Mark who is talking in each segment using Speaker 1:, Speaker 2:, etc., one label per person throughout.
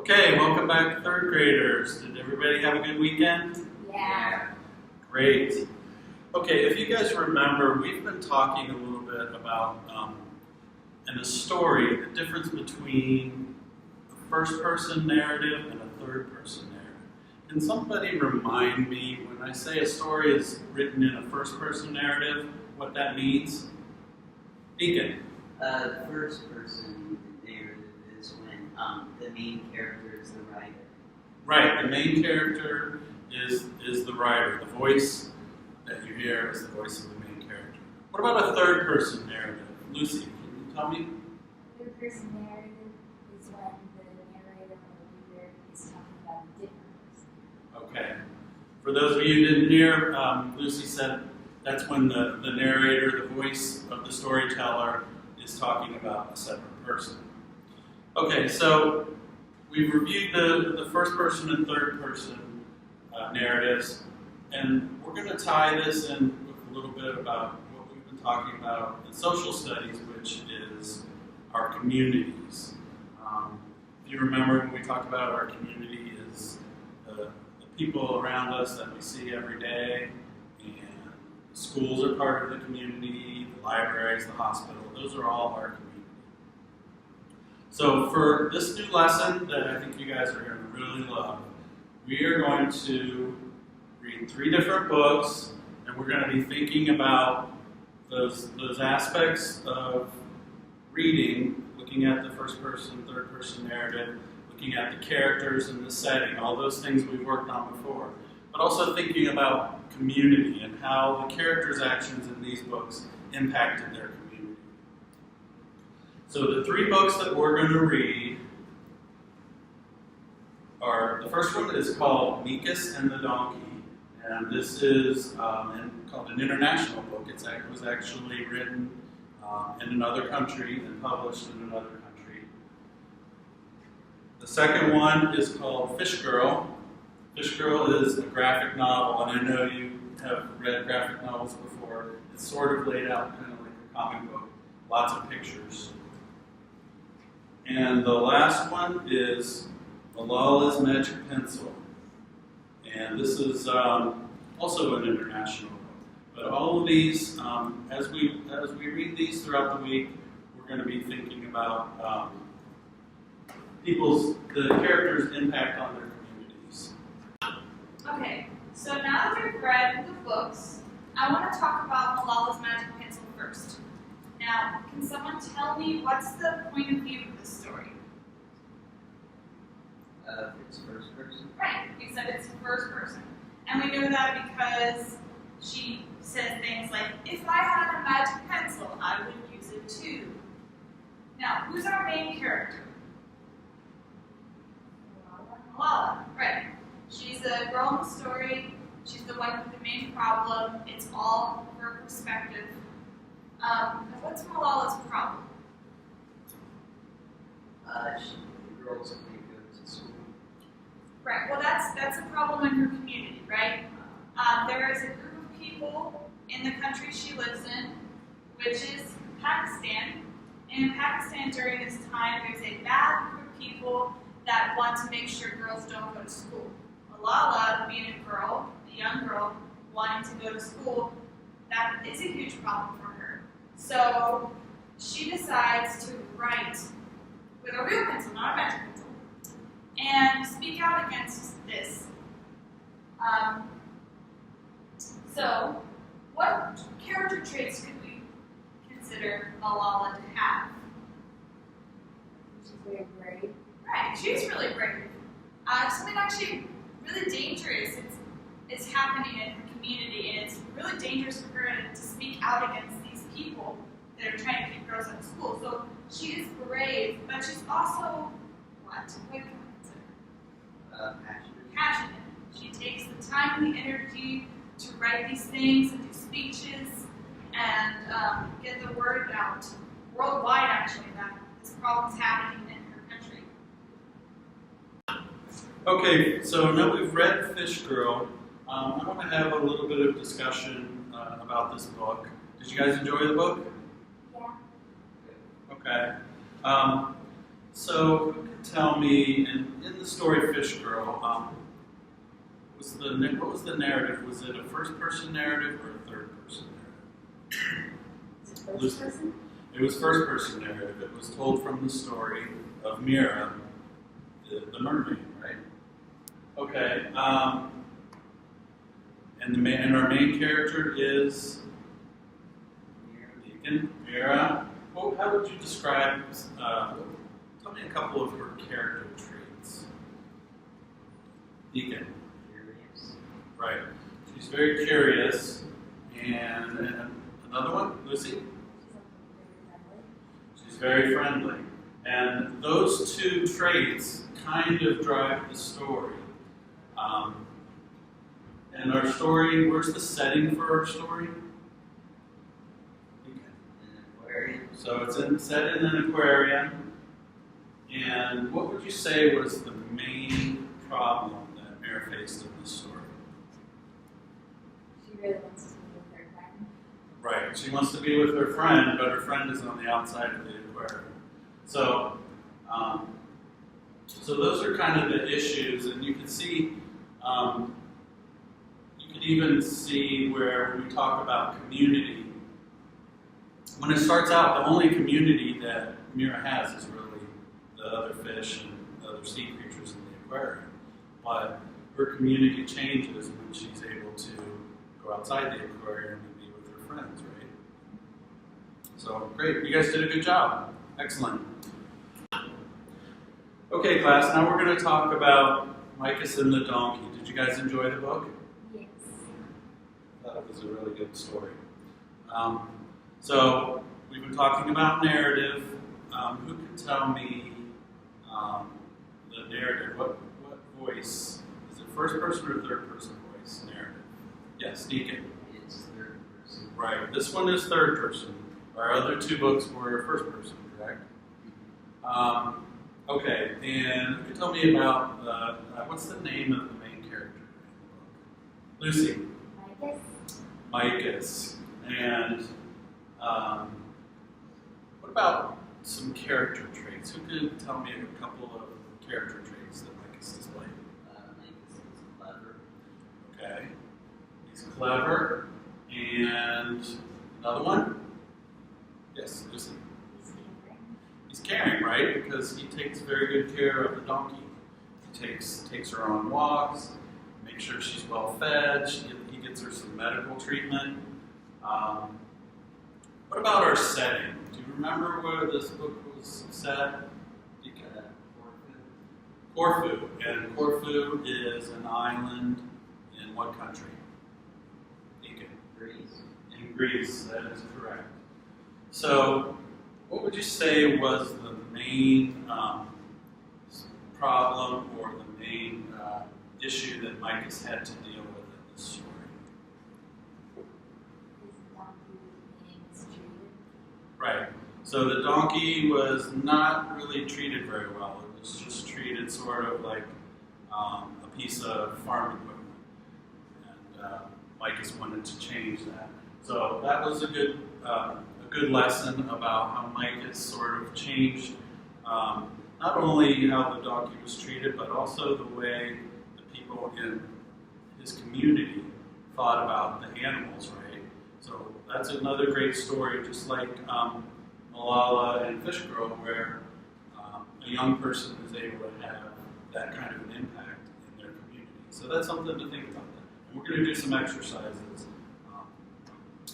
Speaker 1: Okay, welcome back, third graders. Did everybody have a good weekend?
Speaker 2: Yeah.
Speaker 1: Great. Okay, if you guys remember, we've been talking a little bit about, in a story, the difference between a first-person narrative and a third-person narrative. Can somebody remind me, when I say a story is written in a first-person narrative, what that means? Deacon.
Speaker 3: The first person narrative is when the main character is the writer.
Speaker 1: Right, the main character is the writer. The voice that you hear is the voice of the main character. What about a third-person narrative? Lucy, can you tell me?
Speaker 2: Third-person narrative is when the narrator or the reader is talking about a different person.
Speaker 1: Okay. For those of you who didn't hear, Lucy said that's when the narrator, the voice of the storyteller, is talking about a separate person. Okay, so we've reviewed the first person and third person narratives, and we're going to tie this in with a little bit about what we've been talking about in social studies, which is our communities. If you remember, when we talked about our community is the people around us that we see every day, and the schools are part of the community, the libraries, the hospital, those are all our community. So for this new lesson that I think you guys are going to really love, we are going to read 3 different books, and we're going to be thinking about those aspects of reading, looking at the first person, third person narrative, looking at the characters and the setting, all those things we've worked on before, but also thinking about community and how the characters' actions in these books impacted their community. So the 3 books that we're going to read are, the first one is called Meekus and the Donkey, and this is called an international book. It was actually written in another country and published in another country. The second one is called Fish Girl. Fish Girl is a graphic novel, and I know you have read graphic novels before. It's sort of laid out kind of like a comic book, lots of pictures. And the last one is Malala's Magic Pencil. And this is also an international book. But all of these, as we read these throughout the week, we're going to be thinking about the characters' impact on their communities.
Speaker 4: Okay, so now that we've read the books, I want to talk about Malala's Magic Pencil first. Now, can someone tell me what's the point of view of this story?
Speaker 3: It's first person.
Speaker 4: Right, you said it's first person. And we know that because she says things like, if I had a magic pencil, I would use it too. Now, who's our main character? Malala, right. She's a girl in the story. She's the one with the main problem. It's all her perspective. What's Malala's problem?
Speaker 3: The girls can't go to school.
Speaker 4: Right, well that's a problem in her community, right? There is a group of people in the country she lives in, which is Pakistan. And in Pakistan during this time, there's a bad group of people that want to make sure girls don't go to school. Malala, being a girl, a young girl, wanting to go to school, that is a huge problem for her. So she decides to write with a real pencil, not a magic pencil, and speak out against this. So what character traits could we consider Malala to have?
Speaker 2: She's very brave.
Speaker 4: Right, she's really brave. Something actually really dangerous is happening in her community, and it's really dangerous for her to speak out against these people that are trying to keep girls out of school. So she is brave, but she's also, what can we consider? Passionate. She takes the time and the energy to write these things and do speeches and get the word out worldwide, actually, that this problem is happening in her country.
Speaker 1: Okay, so now we've read Fish Girl. I want to have a little bit of discussion about this book. Did you guys enjoy the book?
Speaker 2: Yeah.
Speaker 1: Okay. So, who can tell me, in the story Fish Girl, what was the narrative? Was it a first-person narrative or a third-person narrative?
Speaker 2: Is it first
Speaker 1: Lucy.
Speaker 2: person?
Speaker 1: It was first-person narrative. It was told from the story of Mira, the mermaid, right? Okay. And our main character is Deacon Mira. Well, how would you describe? Tell me a couple of her character traits. Deacon.
Speaker 3: Curious.
Speaker 1: Right. She's very curious. And another one, Lucy. She's very friendly. And those two traits kind of drive the story. And our story, where's the setting for our story?
Speaker 3: An aquarium.
Speaker 1: So it's set in an aquarium. And what would you say was the main problem that Mira faced in this story?
Speaker 2: She really wants to be with her friend.
Speaker 1: Right. She wants to be with her friend, but her friend is on the outside of the aquarium. So, so those are kind of the issues, and you can see, you can even see where when we talk about community, when it starts out, the only community that Mira has is really the other fish and the other sea creatures in the aquarium. But her community changes when she's able to go outside the aquarium and be with her friends, right? So, great. You guys did a good job. Excellent. Okay, class, now we're going to talk about Micus and the Donkey. Did you guys enjoy the book?
Speaker 2: Yes.
Speaker 1: I thought it was a really good story. So, we've been talking about narrative. Who can tell me the narrative? What voice? Is it first person or third person voice narrative? Yes, Deacon.
Speaker 3: It's third person.
Speaker 1: Right. This one is third person. Our other two books were first person, correct? Okay, and you can tell me about what's the name of the main character in the book? Lucy.
Speaker 2: Micus.
Speaker 1: Micus. And what about some character traits? Who could tell me a couple of character traits that Micus displayed?
Speaker 3: Micus is clever.
Speaker 1: Okay. He's clever. And another one? Yes, Lucy.
Speaker 2: He's caring.
Speaker 1: He's caring, right? Because he takes very good care of the donkey. He takes her on walks, makes sure she's well fed. He gets her some medical treatment. What about our setting? Do you remember where this book was set? Corfu. And Corfu is an island in what country? Deacon.
Speaker 3: Greece.
Speaker 1: In Greece, that is correct. So, what would you say was the main problem or the main issue that Micus had to deal with in this story?
Speaker 2: His donkey being mistreated.
Speaker 1: Right. So the donkey was not really treated very well. It was just treated sort of like a piece of farm equipment. And Micus wanted to change that. So that was a good lesson about how Micus sort of changed not only how the donkey was treated, but also the way the people in his community thought about the animals, right? So that's another great story, just like Malala and Fish Girl, where a young person is able to have that kind of an impact in their community. So that's something to think about. And we're going to do some exercises.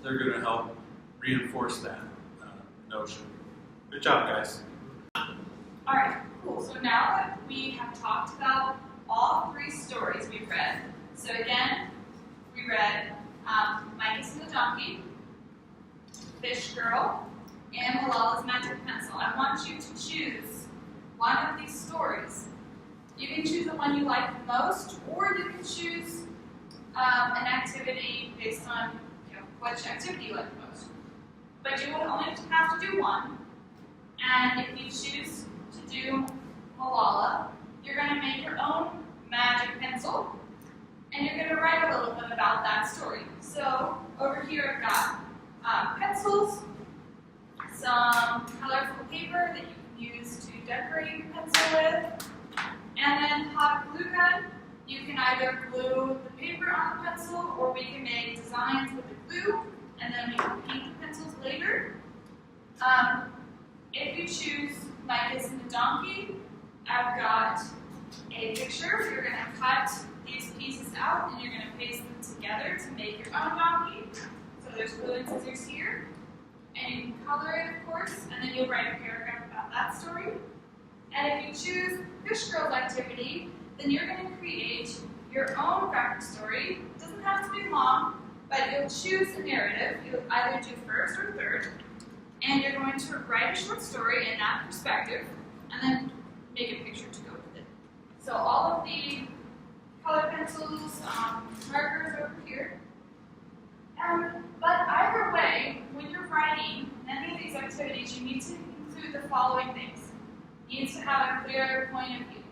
Speaker 1: They're going to help reinforce that notion. Good job, guys.
Speaker 4: All right, cool. So now that we have talked about all three stories we've read, so again, we read Micus and the Donkey, Fish Girl, and Malala's Magic Pencil. I want you to choose one of these stories. You can choose the one you like the most, or you can choose an activity based on which activity you like the most. But you will only have to do one. And if you choose to do Malala, you're going to make your own magic pencil, and you're going to write a little bit about that story. So over here I've got pencils, some colorful paper that you can use to decorate your pencil with. And then hot glue gun, you can either glue the paper on the pencil, or we can make designs with the glue, and then we can paint the pencils later. If you choose Micus and the donkey, I've got a picture. You're going to cut these pieces out, and you're going to paste them together to make your own donkey. So there's glue and scissors here. And you can color it, of course, and then you'll write a paragraph about that story. And if you choose Fish Girls Activity, then you're going to create your own graphic story. It doesn't have to be long, but you'll choose a narrative. You'll either do first or third, and you're going to write a short story in that perspective, and then make a picture to go with it. So all of the color pencils, markers over here. But either way, when you're writing any of these activities, you need to include the following things. You need to have a clear point of view.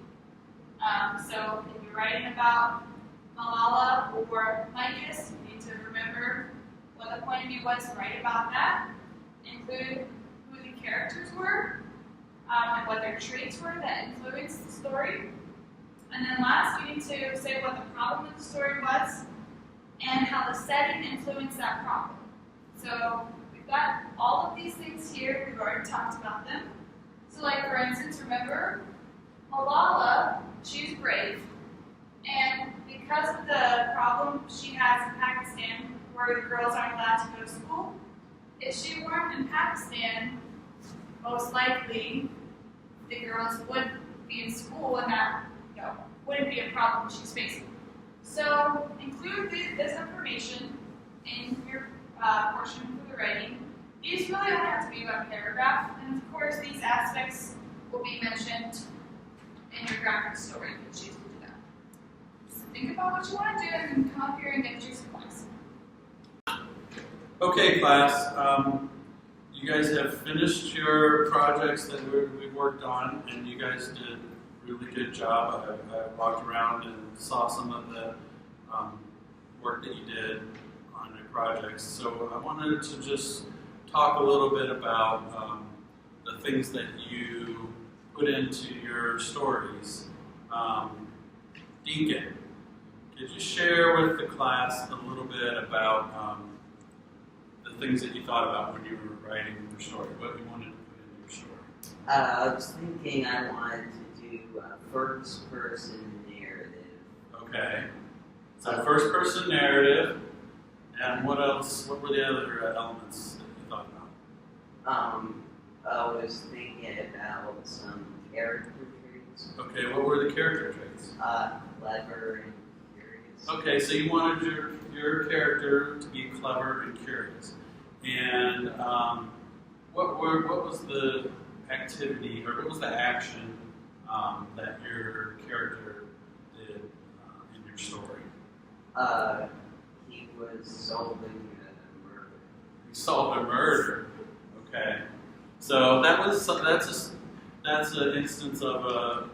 Speaker 4: So if you're writing about Malala or Micus, you need to remember what the point of view was and write about that. Include who the characters were, and what their traits were that influenced the story. And then last, you need to say what the problem of the story was and how the setting influenced that problem. So we've got all of these things here. We've already talked about them. So like, for instance, remember, Malala, she's brave. And because of the problem she has in Pakistan, where the girls aren't allowed to go to school, if she weren't in Pakistan, most likely the girls would be in school, and that wouldn't be a problem she's facing. So include this information in your portion for the writing. These really only have to be about a paragraph, and of course these aspects will be mentioned in your graphic story if you choose to do that. So think about what you want to do and then come up here and get your supplies.
Speaker 1: Okay, class. You guys have finished your projects that we worked on, and you guys did a really good job. I walked around and saw some of the work that you did on your projects. So I wanted to just talk a little bit about the things that you put into your stories. Deacon, could you share with the class a little bit about the things that you thought about when you were writing your story, what you wanted to put in your story?
Speaker 3: I was thinking I wanted to do a first-person narrative.
Speaker 1: Okay. So first-person narrative, and what else? What were the other elements that you thought about?
Speaker 3: I was thinking about some character traits.
Speaker 1: Okay, what were the character traits?
Speaker 3: Clever and curious.
Speaker 1: Okay, so you wanted your character to be clever and curious. And what was the activity, or what was the action that your character did in your story?
Speaker 3: He was solving a murder.
Speaker 1: He solved a murder. Okay, so that's an instance of a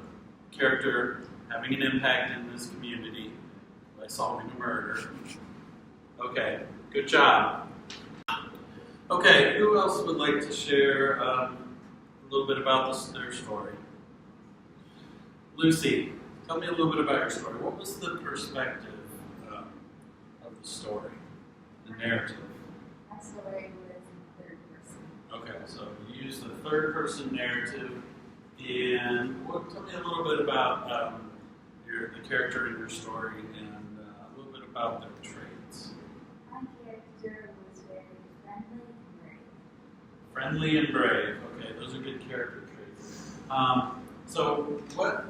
Speaker 1: character having an impact in this community by solving a murder. Okay, good job. Okay, who else would like to share a little bit about their story? Lucy, tell me a little bit about your story. What was the perspective of the story, the narrative?
Speaker 2: My story was in third person.
Speaker 1: Okay, so you used the third person narrative, and tell me a little bit about the character in your story and a little bit about their traits.
Speaker 2: My character was very friendly and brave.
Speaker 1: Friendly and brave. Okay, those are good character traits. So what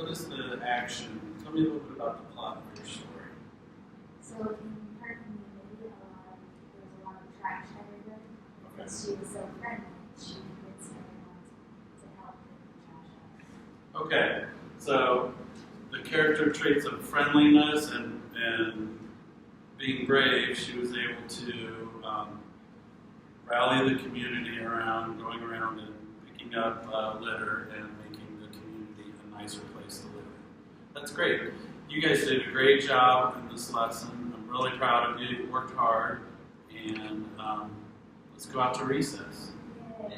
Speaker 1: is the action? Tell me a little bit about the plot of your story.
Speaker 2: So in her community, there was a lot of trash everywhere.
Speaker 1: Okay.
Speaker 2: Because she was so friendly, she convinced everyone to help get the trash out.
Speaker 1: Okay, so the character traits of friendliness and being brave, she was able to rally the community around, going around and picking up litter and making the community a nicer place to live in. That's great. You guys did a great job in this lesson. I'm really proud of you. You worked hard. And let's go out to recess.
Speaker 2: Yay.